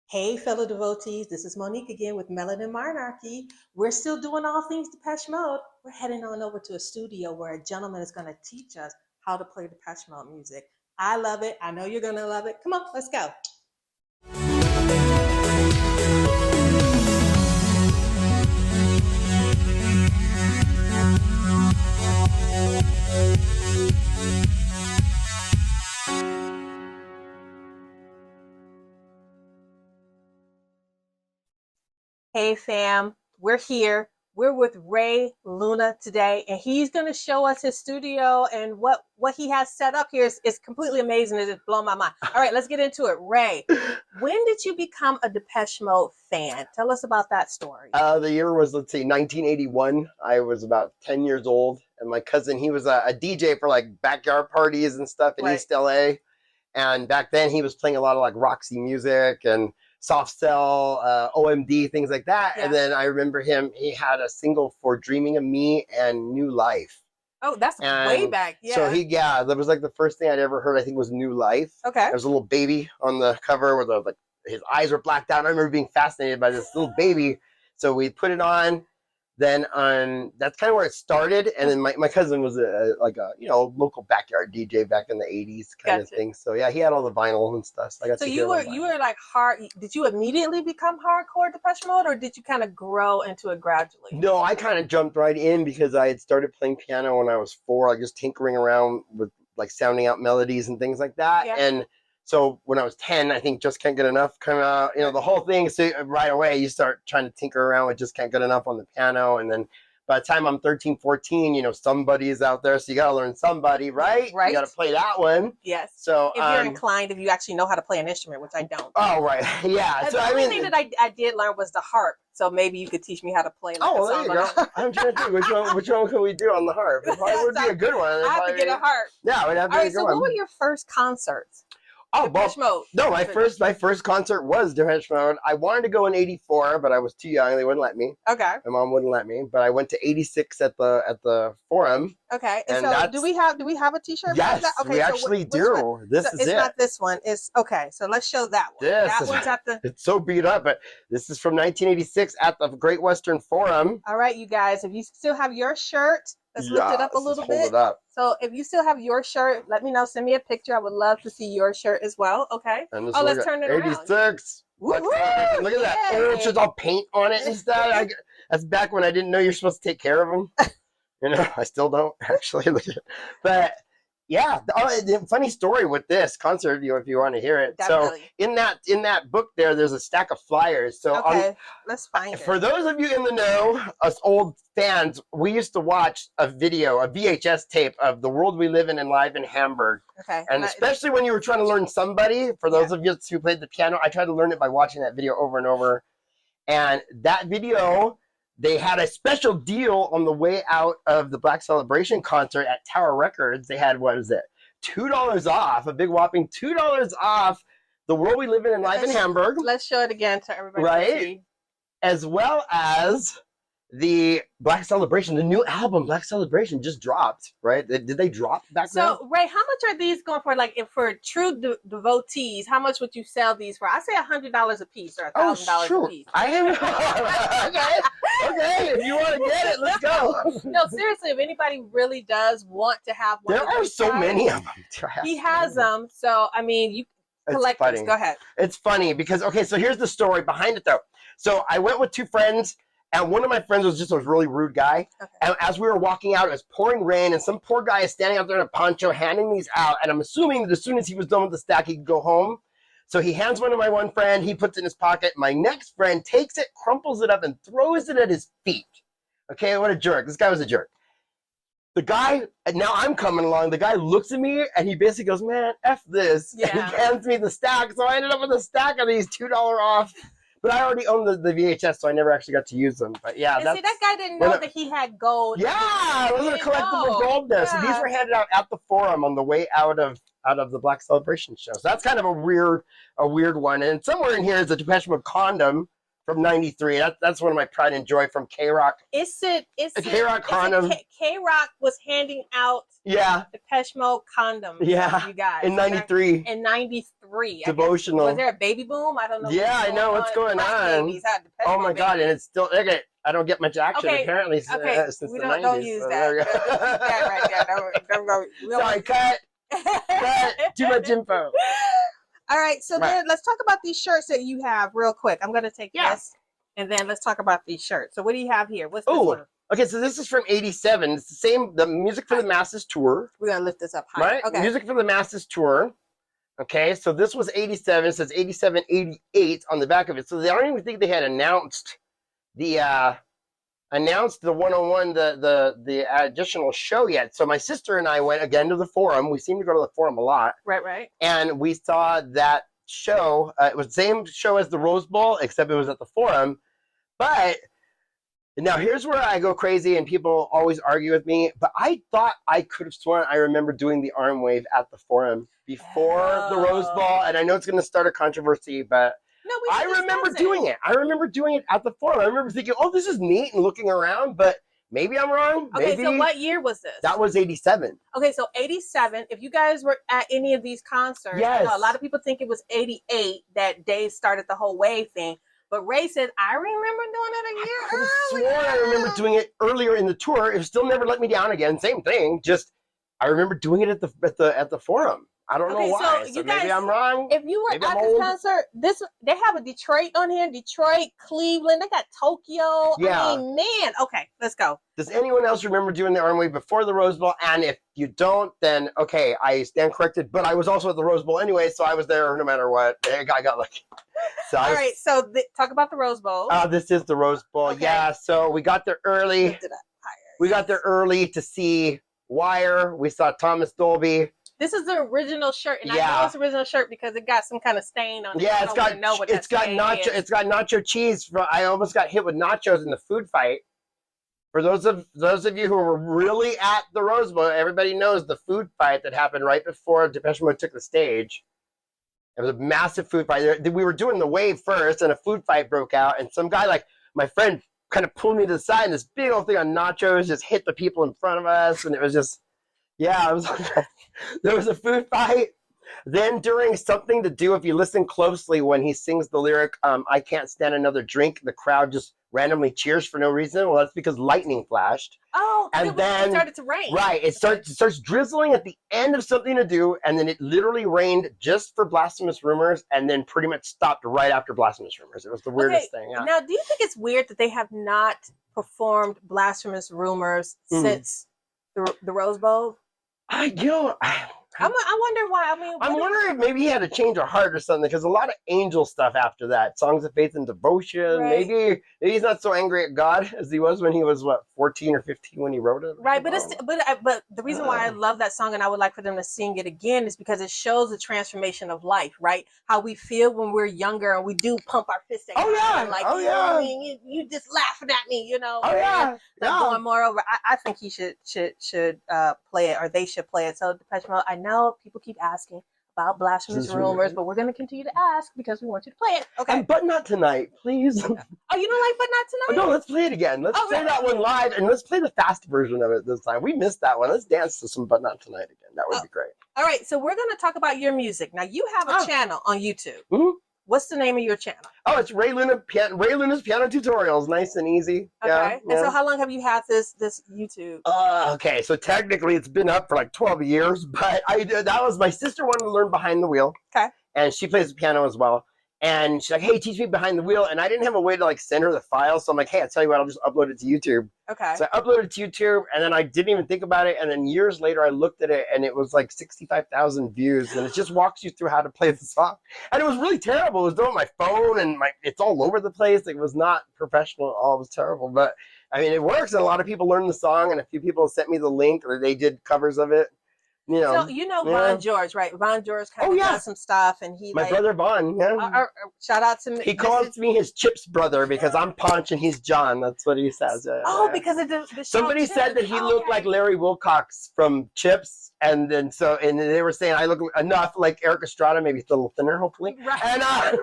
Hey, fellow devotees, this is Monique again with Melanin Monarchy. We're still doing all things Depeche Mode. We're heading on over to a studio where a gentleman is going to teach us how to play Depeche Mode music. I love it. I know you're going to love it. Come on, let's go. Hey, fam, we're here. We're with Ray Luna today, and he's going to show us his studio and what he has set up here is completely amazing. It just blew my mind. All right, let's get into it. Ray, when did you become a Depeche Mode fan? Tell us about that story. The year was, let's see, 1981. I was about 10 years old, and my cousin, he was a DJ for like backyard parties and stuff in East LA. And back then he was playing a lot of like Roxy music and Soft Cell, OMD, things like that. Yeah. And then I remember he had a single for Dreaming of Me and New Life. Oh, that's way back. Yeah. So that was like the first thing I'd ever heard, I think, was New Life. Okay. There was a little baby on the cover with like his eyes were blacked out. I remember being fascinated by this little baby. So we put it on. Then that's kind of where it started, and then my cousin was a local backyard DJ back in the 80s kind of thing. So yeah, he had all the vinyl and stuff. So I got to you were like hard. Did you immediately become hardcore Depeche Mode, or did you kind of grow into it gradually? No, I kind of jumped right in because I had started playing piano when I was 4, like just tinkering around with like sounding out melodies and things like that. Yeah. And so when I was 10, I think Just Can't Get Enough come out, the whole thing. So right away you start trying to tinker around with Just Can't Get Enough on the piano. And then by the time I'm 13, 14, somebody is out there. So you got to learn somebody, right? Right. You got to play that one. Yes. So if you're inclined, if you actually know how to play an instrument, which I don't. Oh, right. Yeah. So the only thing that I did learn was the harp. So maybe you could teach me how to play. Like there you go. I'm trying to think which one can we do on the harp? It probably would be a good one. I have to get a harp. Yeah, we'd have to get a good one. So what were your first concerts? Oh, Depeche Mode. No, my first concert was Depeche Mode. I wanted to go in '84, but I was too young. They wouldn't let me. Okay. My mom wouldn't let me. But I went to '86 at the Forum. Okay. And so do we have a T-shirt? Yes, okay, we actually do. This is it. It's not this one. It's okay. So let's show that one. That one's at the. It's so beat up, but this is from 1986 at the Great Western Forum. All right, you guys. If you still have your shirt. Let's lift it up a little bit. Hold it up. So if you still have your shirt, let me know. Send me a picture. I would love to see your shirt as well. Okay. Let's turn it around. 86. Look at that. Oh, it's just all paint on it and stuff. That's back when I didn't know you're supposed to take care of them. I still don't actually. But yeah, the funny story with this concert, if you want to hear it. Definitely. So in that book there's a stack of flyers. So let's find it. For those of you in the know, us old fans, we used to watch a VHS tape of The World We Live in live in Hamburg. Okay. And especially when you were trying to learn Somebody, for those of you who played the piano, I tried to learn it by watching that video over and over. And that video, they had a special deal on the way out of the Black Celebration concert at Tower Records. They had, $2 off, a big whopping $2 off The World We Live in live in Hamburg. Let's show it again to everybody. Right? As well as the Black Celebration, the new album Black Celebration just dropped, right? Did they drop back then? So, Ray, how much are these going for? Like, if for true devotees, how much would you sell these for? I say $100 a piece or $1,000 a piece. I am okay. If you want to get it, let's go. No, seriously, if anybody really does want to have one, there are so many of them. He has them, so I mean, you collect these. Go ahead. It's funny because so here's the story behind it though. So I went with 2 friends. And one of my friends was just a really rude guy. Okay. And as we were walking out, it was pouring rain, and some poor guy is standing out there in a poncho handing these out. And I'm assuming that as soon as he was done with the stack, he could go home. So he hands one to my one friend. He puts it in his pocket. My next friend takes it, crumples it up, and throws it at his feet. Okay, what a jerk. This guy was a jerk. The guy, and now I'm coming along. The guy looks at me, and he basically goes, man, F this. Yeah. And he hands me the stack. So I ended up with a stack of these $2 off. But I already owned the VHS, so I never actually got to use them. But yeah, see, that guy didn't know that he had gold. Yeah, those are collectible gold there. So these were handed out at the Forum on the way out of the Black Celebration show. So that's kind of a weird one. And somewhere in here is a Depeche Mode condom from '93. That's one of my pride and joy from K-Rock. K-Rock condom. K-Rock was handing out Depeche Mode condoms. You guys. In '93. In '93. Devotional. Was there a baby boom? I don't know. Yeah, I know what's going on. Oh my God, and it's still okay. I don't get much action apparently since the 90s. Don't use that. Just keep that right there. Don't go. Sorry, cut. Too much info. All right, so then let's talk about these shirts that you have real quick. I'm going to take this, and then let's talk about these shirts. So what do you have here? What's this one? Okay, so this is from '87. It's the same, the Music for the Masses tour. We're going to lift this up higher. Right? Okay. Music for the Masses tour. Okay, so this was '87. It says '87, '88 on the back of it. So I don't even think they had announced the 101, the additional show yet. So my sister and I went again to the Forum. We seem to go to the Forum a lot. Right. And we saw that show. It was the same show as the Rose Bowl, except it was at the Forum. But now here's where I go crazy and people always argue with me. But I thought I could have sworn I remember doing the arm wave at the Forum before the Rose Bowl. And I know it's going to start a controversy, but I remember doing it. I remember doing it at the Forum. I remember thinking, oh, this is neat, and looking around, but maybe I'm wrong. Okay, maybe. so what year was this? That was '87. Okay, so '87. If you guys were at any of these concerts, I know a lot of people think it was '88 that Dave started the whole wave thing. But Ray said, I remember doing it a year earlier. I remember doing it earlier in the tour. It still never let me down again. Same thing. Just I remember doing it at the Forum. I don't know why. So maybe guys, I'm wrong. If you were at this concert, they have a Detroit on here. Detroit, Cleveland. They got Tokyo. Yeah. I mean, man. Okay, let's go. Does anyone else remember doing the arm wave before the Rose Bowl? And if you don't, then okay, I stand corrected. But I was also at the Rose Bowl anyway, so I was there no matter what. I got lucky. So all right, so talk about the Rose Bowl. This is the Rose Bowl. Okay. Yeah, so we got there early. Lift it up higher. We got there early to see Wire. We saw Thomas Dolby. This is the original shirt, and I know it's the original shirt because it got some kind of stain on it. Yeah, it's got nacho cheese. I almost got hit with nachos in the food fight. For those of you who were really at the Rose Bowl, everybody knows the food fight that happened right before Depeche Mode took the stage. It was a massive food fight. We were doing the wave first, and a food fight broke out, and some guy, like my friend, kind of pulled me to the side, and this big old thing on nachos just hit the people in front of us, and it was just, it was there was a food fight. Then during Something to Do, if you listen closely when he sings the lyric, I can't stand another drink, the crowd just randomly cheers for no reason. Well, that's because lightning flashed. Oh, and then it started to rain. Right. It starts drizzling at the end of Something to Do, and then it literally rained just for Blasphemous Rumors, and then pretty much stopped right after Blasphemous Rumors. It was the weirdest thing. Yeah. Now, do you think it's weird that they have not performed Blasphemous Rumors since the Rose Bowl? I wonder why. I mean, I'm wondering if maybe he had a change of heart or something, because a lot of angel stuff after that, Songs of Faith and Devotion. Right. Maybe he's not so angry at God as he was when he was 14 or 15 when he wrote it. Right, but the reason why I love that song and I would like for them to sing it again is because it shows the transformation of life, right? How we feel when we're younger and we do pump our fists at God. I mean, you just laughing at me, going more over. I think he should play it, or they should play it. So Depeche Mode, I know people keep asking about Blasphemous Rumors, but we're going to continue to ask because we want you to play it. Okay. But not tonight, please. Oh, you don't like But Not Tonight? Oh, no, let's play it again. Let's play that one live, and let's play the fast version of it this time. We missed that one. Let's dance to some But Not Tonight again. That would be great. All right, so we're going to talk about your music. Now, you have a channel on YouTube. Mm-hmm. What's the name of your channel? Oh, it's Ray Luna's Piano Tutorials. Nice and easy. Okay. And so how long have you had this YouTube? Okay, so technically it's been up for like 12 years, but that was my sister wanted to learn behind the wheel. Okay. And she plays the piano as well. And she's like, hey, teach me behind the wheel. And I didn't have a way to like send her the file. So I'm like, hey, I'll tell you what, I'll just upload it to YouTube. Okay. So I uploaded it to YouTube, and then I didn't even think about it. And then years later, I looked at it, and it was like 65,000 views. And it just walks you through how to play the song. And it was really terrible. It was done on my phone, and it's all over the place. It was not professional at all. It was terrible. But I mean, it works. And a lot of people learned the song, and a few people sent me the link, or they did covers of it. So Von George, right? Von George kind of does some stuff, and my brother Von, shout out to me. He calls me his Chips brother because I'm Punch and he's John. That's what he says. Because of the somebody said that he looked like Larry Wilcox from Chips, and they were saying I look enough like Eric Estrada, maybe a little thinner, hopefully. Right. And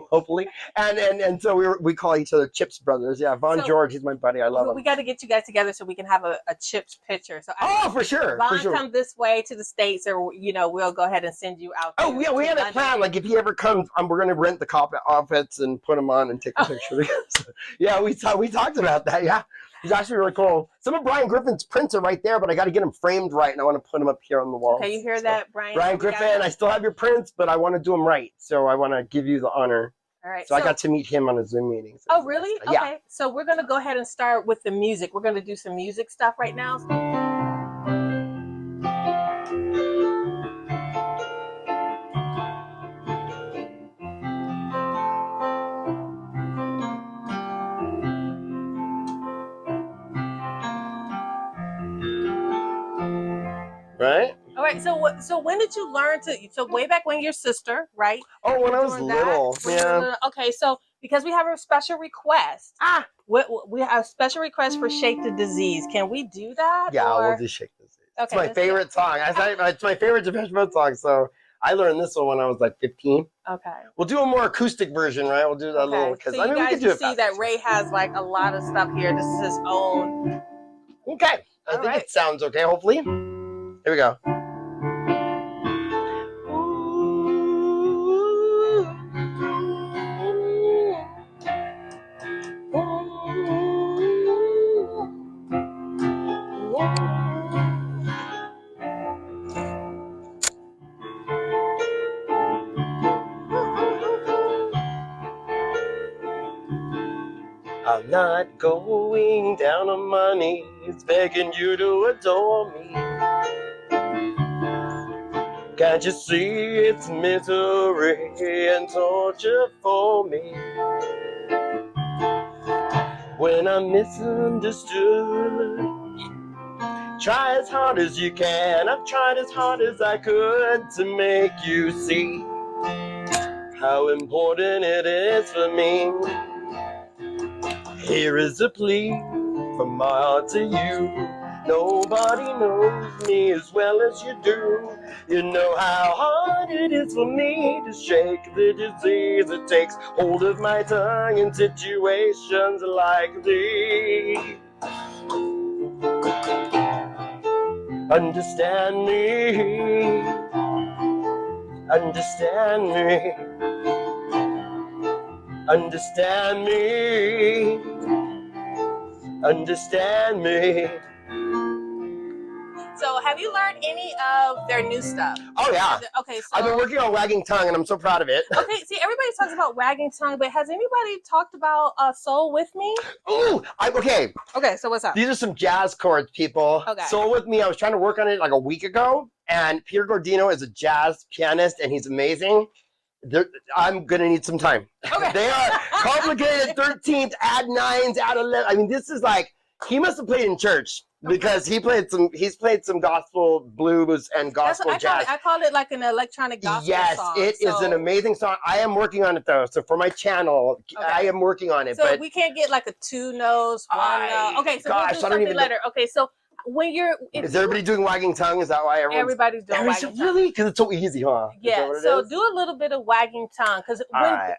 hopefully. And so we call each other Chips brothers. Yeah, Von George, he's my buddy. I love him. We got to get you guys together so we can have a Chips picture. So for sure. Von come this way to the States, or we'll go ahead and send you out. Oh yeah, we had a plan. Like if he ever comes, we're gonna rent the cop outfits and put them on and take a picture together. So, yeah, we talked about that. Yeah. He's actually really cool. Some of Brian Griffin's prints are right there, but I got to get them framed right, and I want to put them up here on the wall. Okay, you hear that, Brian? Brian Griffin, I still have your prints, but I want to do them right, so I want to give you the honor. All right. So I got to meet him on a Zoom meeting. So oh, really? Yeah. Okay. So we're going to go ahead and start with the music. We're going to do some music stuff right now. Right? All right. So when did you learn to? So way back when your sister, right? Oh, when I was little. Yeah. Okay. So because we have a special request. We have a special request for "Shake the Disease." Can we do that? Yeah, we'll do "Shake the Disease." Okay, it's my favorite song. It's my favorite Depeche Mode song. So I learned this one when I was like 15. Okay. We'll do a more acoustic version, right? We'll do that little because so we can do it. See that Ray has like a lot of stuff here. This is his own. Okay. I think it sounds okay. Hopefully. Here we go. I'm not going down on my knees, begging you to adore me. Can't you see it's misery and torture for me? When I'm misunderstood, try as hard as you can. I've tried as hard as I could to make you see how important it is for me. Here is a plea from my heart to you. Nobody knows me as well as you do. You know how hard it is for me to shake the disease that takes hold of my tongue in situations like these. Understand me. Understand me. Understand me. Understand me. So have you learned any of their new stuff? Oh yeah. Okay, so I've been working on Wagging Tongue and I'm so proud of it. Okay, see, everybody talks about Wagging Tongue, but has anybody talked about Soul With Me? Ooh, okay. Okay, so what's up? These are some jazz chords, people. Okay. Soul With Me, I was trying to work on it like a week ago, and Peter Gordino is a jazz pianist and he's amazing. I'm going to need some time. Okay. They are complicated 13th, add 9s, add 11. I mean, this is like, he must have played in church because he's played some gospel blues and gospel jazz. I call it like an electronic gospel song. Yes, it is an amazing song. I am working on it though. So for my channel, I am working on it. So but we can't get like a 2 notes, 1 note. Okay, so we'll do something later. Okay, so when is everybody doing Wagging Tongue? Is that why everybody's doing Wagging Tongue? Really? Because it's so easy, huh? Yeah. So do a little bit of Wagging Tongue, because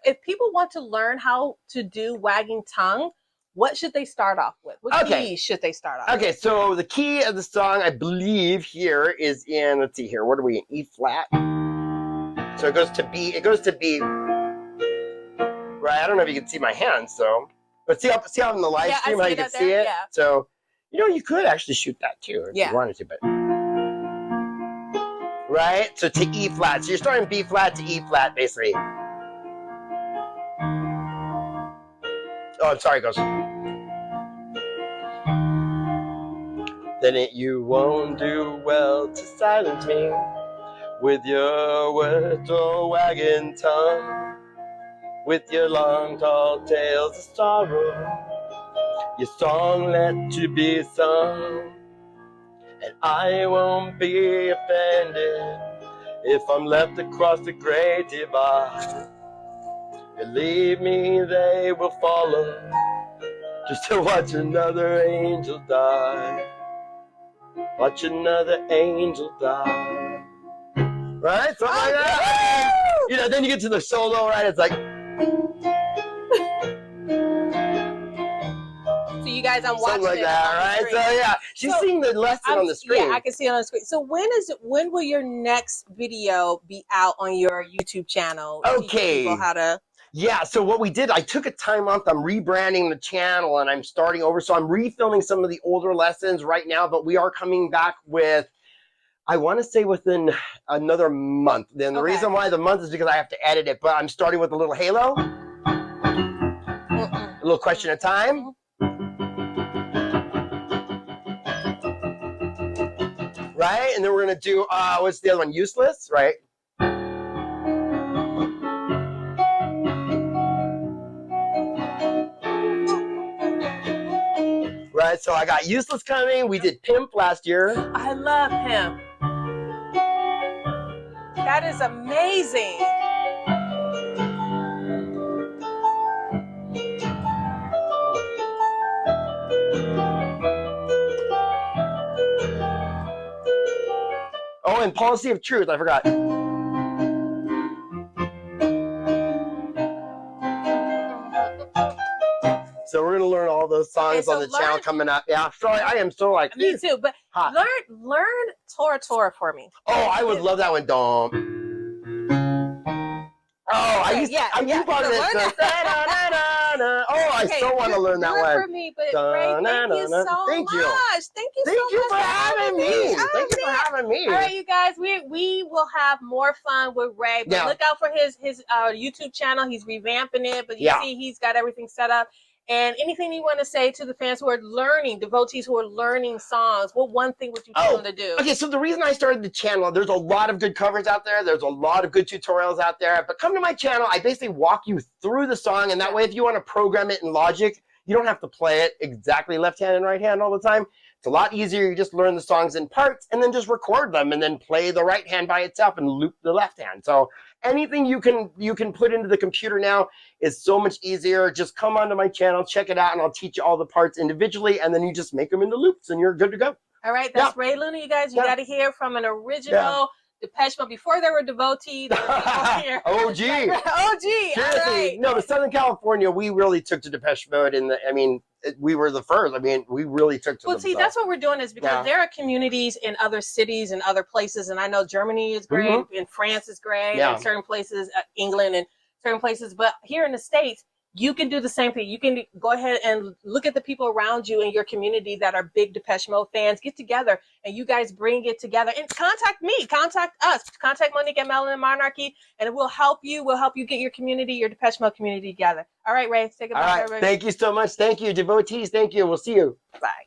if people want to learn how to do Wagging Tongue, what should they start off with? What key should they start off with? Okay, so the key of the song, I believe, here is in, let's see here, what are we in? E flat. So it goes to B. It goes to B. Right. I don't know if you can see my hands, so. But see how in the live stream how you can see it. Yeah. So. You could actually shoot that too if you wanted to, but right? So to E flat. So you're starting B flat to E flat, basically. Oh, I'm sorry, it goes. Then you won't do well to silence me with your words or wagging tongue, with your long, tall tales of sorrow. Your song let to be sung, and I won't be offended if I'm left across the great divide. Believe me, they will follow just to watch another angel die. Watch another angel die. Right? Something like that. Then you get to the solo, right? It's like. So you guys, I'm watching Something like it that, on the right? screen. So yeah, she's seeing the lesson on the screen. Yeah, I can see it on the screen. So when will your next video be out on your YouTube channel? Okay. Teach people how to. Yeah, so what we did, I took a time off. I'm rebranding the channel and I'm starting over. So I'm refilming some of the older lessons right now, but we are coming back with, I want to say within another month. Then the reason why the month is because I have to edit it, but I'm starting with a little halo, a little question of time. Right, and then we're gonna do what's the other one? Useless, right? Right, so I got Useless coming. We did Pimp last year. I love Pimp. That is amazing. Oh, and Policy of Truth, I forgot. So we're gonna learn all those songs on the channel coming up. Yeah, sorry, I am so like me too. But hot. learn Tora Tora for me. Oh, I would love that one. Dom. Oh, I used to. I'm part of it. Oh, I so want to learn that one. For me, but Ray, thank you so much. Thank you so much for having me. Thank you for having me. All right, you guys, we will have more fun with Ray. But look out for his YouTube channel. He's revamping it, but you see he's got everything set up. And anything you want to say to the fans who are learning, devotees who are learning songs, what one thing would you tell them to do? Okay, so the reason I started the channel, there's a lot of good covers out there. There's a lot of good tutorials out there. But come to my channel, I basically walk you through the song. And that way, if you want to program it in Logic, you don't have to play it exactly left hand and right hand all the time. It's a lot easier. You just learn the songs in parts and then just record them and then play the right hand by itself and loop the left hand. So anything you can put into the computer now is so much easier. Just come onto my channel, check it out, and I'll teach you all the parts individually, and then you just make them into loops and you're good to go. All right, that's Ray Luna, you guys. You got to hear from an original Depeche Mode before they were devotees. Here. OG. Seriously. Right. No, but Southern California, we really took to Depeche Mode we were the first. We really took to them. Well, see, that's what we're doing is because there are communities in other cities and other places, and I know Germany is great, and France is great, and certain places, England and certain places, but here in the States, you can do the same thing. You can go ahead and look at the people around you in your community that are big Depeche Mode fans. Get together and you guys bring it together. And contact me. Contact us. Contact Monique of Melanin Monarchy, and we'll help you. We'll help you get your community, your Depeche Mode community together. All right, Ray. Say goodbye. All right. Everybody. Thank you so much. Thank you, devotees. Thank you. We'll see you. Bye.